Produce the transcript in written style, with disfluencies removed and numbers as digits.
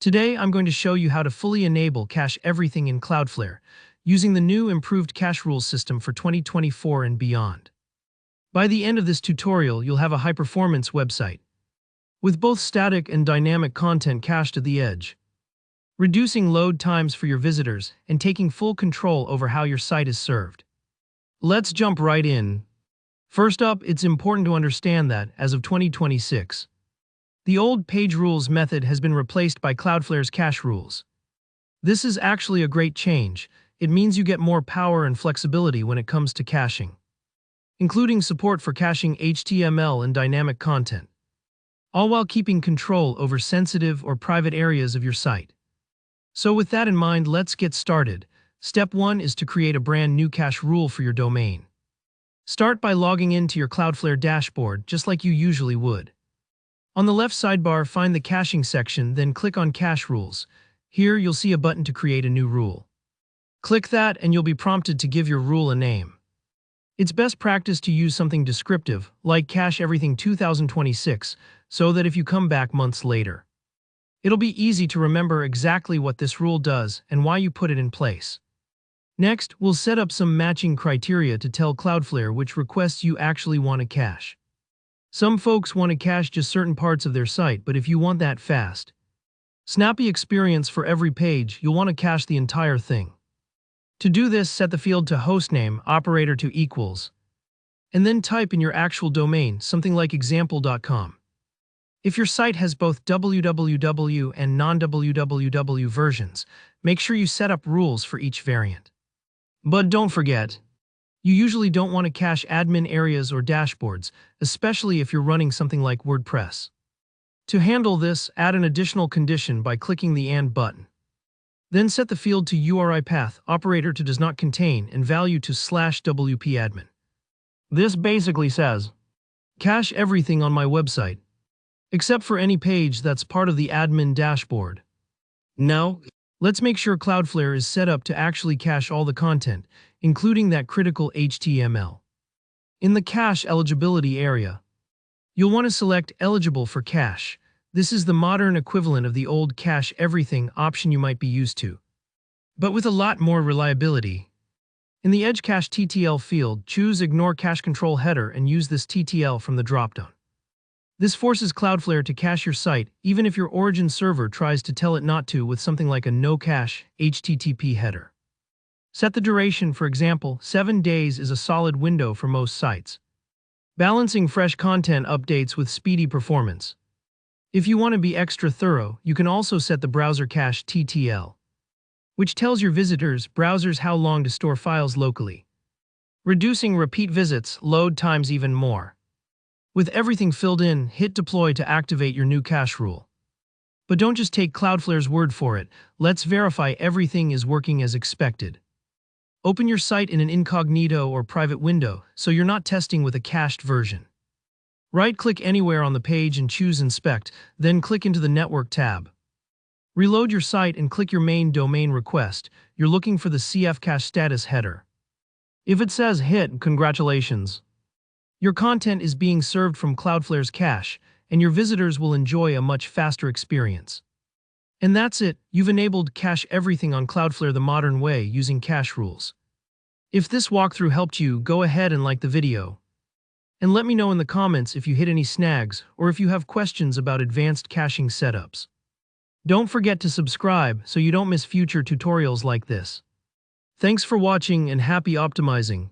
Today, I'm going to show you how to fully enable Cache Everything in Cloudflare using the new improved cache rules system for 2024 and beyond. By the end of this tutorial, you'll have a high-performance website with both static and dynamic content cached at the edge, reducing load times for your visitors and taking full control over how your site is served. Let's jump right in. First up, it's important to understand that, as of 2026, the old page rules method has been replaced by Cloudflare's cache rules. This is actually a great change. It means you get more power and flexibility when it comes to caching, including support for caching HTML and dynamic content, all while keeping control over sensitive or private areas of your site. So with that in mind, let's get started. Step 1 is to create a brand new cache rule for your domain. Start by logging into your Cloudflare dashboard just like you usually would. On the left sidebar, find the caching section, then click on Cache Rules. Here, you'll see a button to create a new rule. Click that and you'll be prompted to give your rule a name. It's best practice to use something descriptive, like Cache Everything 2026, so that if you come back months later, it'll be easy to remember exactly what this rule does and why you put it in place. Next, we'll set up some matching criteria to tell Cloudflare which requests you actually want to cache. Some folks want to cache just certain parts of their site, but if you want that fast, snappy experience for every page, you'll want to cache the entire thing. To do this, set the field to hostname, operator to equals, and then type in your actual domain, something like example.com. If your site has both www and non-www versions, make sure you set up rules for each variant. But don't forget, you usually don't want to cache admin areas or dashboards, especially if you're running something like WordPress. To handle this, add an additional condition by clicking the AND button. Then set the field to URI path, operator to does not contain, and value to /wp-admin. This basically says, cache everything on my website, except for any page that's part of the admin dashboard. Now, let's make sure Cloudflare is set up to actually cache all the content, including that critical HTML. In the cache eligibility area, you'll want to select Eligible for Cache. This is the modern equivalent of the old Cache Everything option you might be used to, but with a lot more reliability. In the Edge Cache TTL field, choose Ignore Cache Control Header and use this TTL from the dropdown. This forces Cloudflare to cache your site, even if your origin server tries to tell it not to with something like a no cache HTTP header. Set the duration, for example, 7 days is a solid window for most sites, balancing fresh content updates with speedy performance. If you want to be extra thorough, you can also set the browser cache TTL, which tells your browsers how long to store files locally, reducing repeat visits, load times even more. With everything filled in, hit deploy to activate your new cache rule. But don't just take Cloudflare's word for it. Let's verify everything is working as expected. Open your site in an incognito or private window so you're not testing with a cached version. Right-click anywhere on the page and choose Inspect, then click into the Network tab. Reload your site and click your main domain request. You're looking for the CF cache status header. If it says hit, congratulations. Your content is being served from Cloudflare's cache, and your visitors will enjoy a much faster experience. And that's it, you've enabled Cache Everything on Cloudflare the modern way using cache rules. If this walkthrough helped you, go ahead and like the video. And let me know in the comments if you hit any snags or if you have questions about advanced caching setups. Don't forget to subscribe so you don't miss future tutorials like this. Thanks for watching and happy optimizing.